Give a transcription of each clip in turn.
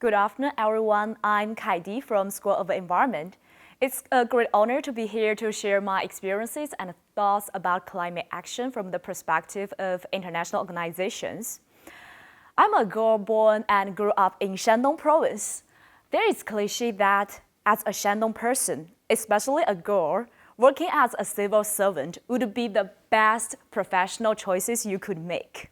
Good afternoon, everyone. I'm Kaidi from School of Environment. It's a great honor to be here to share my experiences and thoughts about climate action from the perspective of international organizations. I'm a girl born and grew up in Shandong province. There is cliché that as a Shandong person, especially a girl, working as a civil servant would be the best professional choices you could make.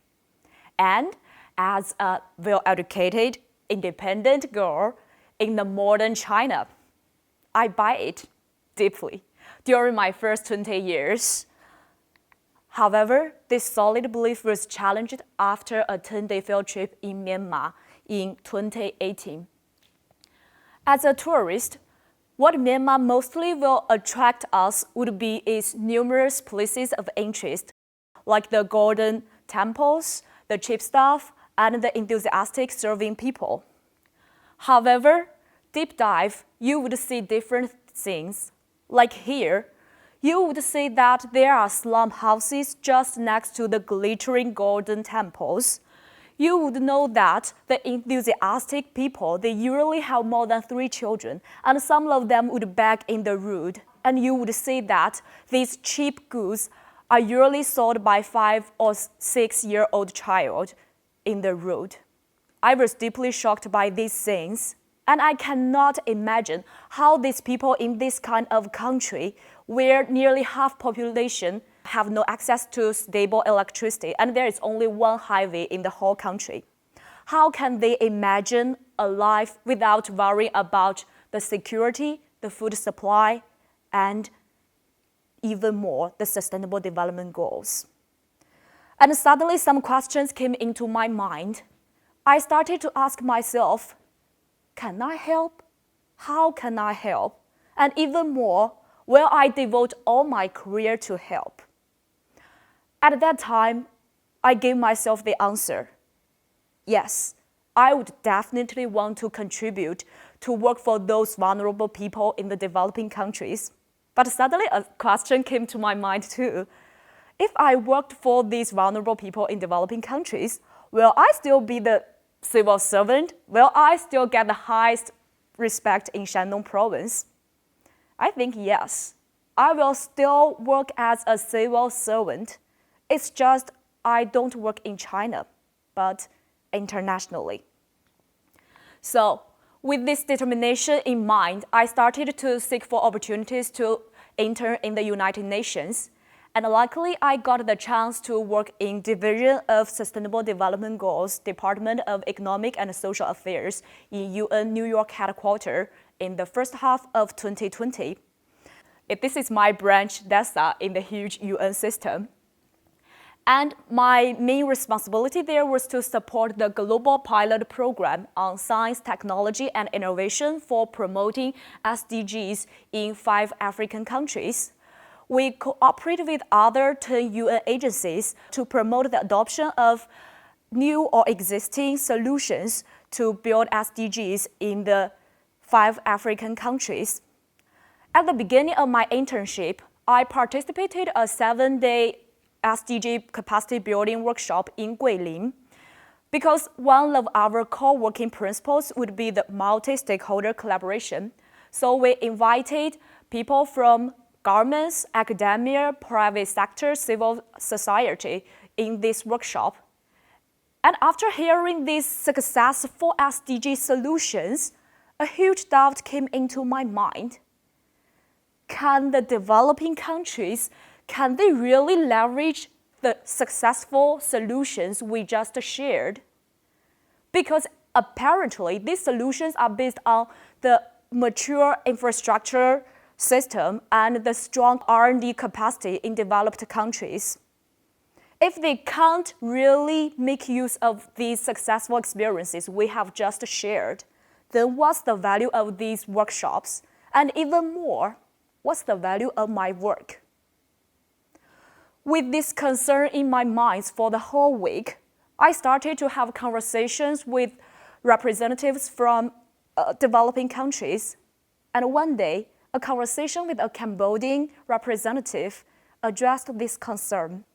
And as a well-educated, independent girl in the modern China, I buy it deeply during my first 20 years. However, this solid belief was challenged after a 10-day field trip in Myanmar in 2018. As a tourist, what Myanmar mostly will attract us would be its numerous places of interest, like the golden temples, the cheap stuff, and the enthusiastic serving people. However, deep dive, you would see different things. Like here, you would see that there are slum houses just next to the glittering golden temples. You would know that the enthusiastic people, they usually have more than 3 children, and some of them would beg in the road. And you would see that these cheap goods are usually sold by 5 or 6-year-old child in the road. I was deeply shocked by these things, and I cannot imagine how these people in this kind of country, where nearly half population have no access to stable electricity, and there is only one highway in the whole country. How can they imagine a life without worrying about the security, the food supply, and even more, the Sustainable Development Goals? And suddenly some questions came into my mind. I started to ask myself, can I help? How can I help? And even more, will I devote all my career to help? At that time, I gave myself the answer. Yes, I would definitely want to contribute to work for those vulnerable people in the developing countries. But suddenly a question came to my mind too. If I worked for these vulnerable people in developing countries, will I still be the civil servant? Will I still get the highest respect in Shandong province? I think yes. I will still work as a civil servant. It's just I don't work in China, but internationally. So, with this determination in mind, I started to seek for opportunities to intern in the United Nations. And luckily, I got the chance to work in Division of Sustainable Development Goals, Department of Economic and Social Affairs in UN New York headquarters in the first half of 2020. This is my branch, DESA, in the huge UN system. And my main responsibility there was to support the global pilot program on science, technology, and innovation for promoting SDGs in 5 African countries. We cooperate with other 10 UN agencies to promote the adoption of new or existing solutions to build SDGs in the 5 African countries. At the beginning of my internship, I participated in a 7-day SDG capacity building workshop in Guilin, because one of our core working principles would be the multi-stakeholder collaboration. So we invited people from governments, academia, private sector, civil society in this workshop. And after hearing these successful SDG solutions, a huge doubt came into my mind. Can the developing countries, can they really leverage the successful solutions we just shared? Because apparently these solutions are based on the mature infrastructure system and the strong R&D capacity in developed countries. If they can't really make use of these successful experiences we have just shared, then what's the value of these workshops? And even more, what's the value of my work? With this concern in my mind for the whole week, I started to have conversations with representatives from developing countries. And one day, a conversation with a Cambodian representative addressed this concern.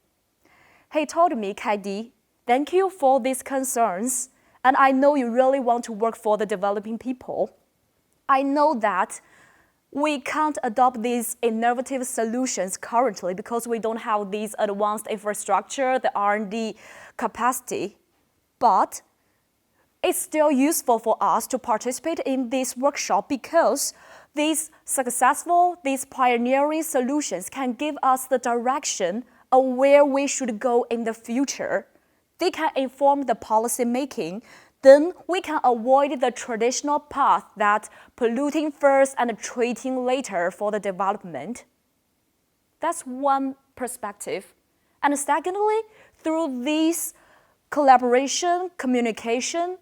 He told me, Kaidi, thank you for these concerns. And I know you really want to work for the developing people. I know that we can't adopt these innovative solutions currently because we don't have these advanced infrastructure, the R&D capacity. But it's still useful for us to participate in this workshop because these pioneering solutions can give us the direction of where we should go in the future. They can inform the policy making. Then we can avoid the traditional path that polluting first and treating later for the development. That's one perspective. And secondly, through this collaboration, communication,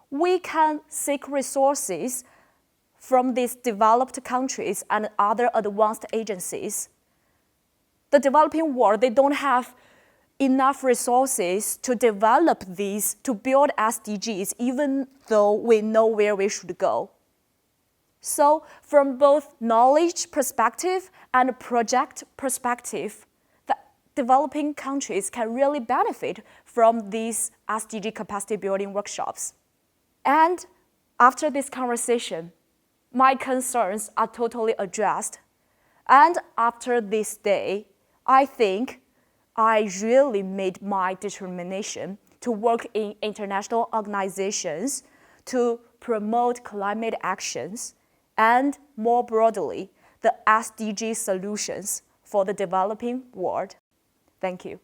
we can seek resources from these developed countries and other advanced agencies. The developing world, they don't have enough resources to develop these, to build SDGs, even though we know where we should go. So from both knowledge perspective and project perspective, the developing countries can really benefit from these SDG capacity building workshops. And after this conversation, my concerns are totally addressed. And after this day, I think I really made my determination to work in international organizations to promote climate actions and, more broadly, the SDG solutions for the developing world. Thank you.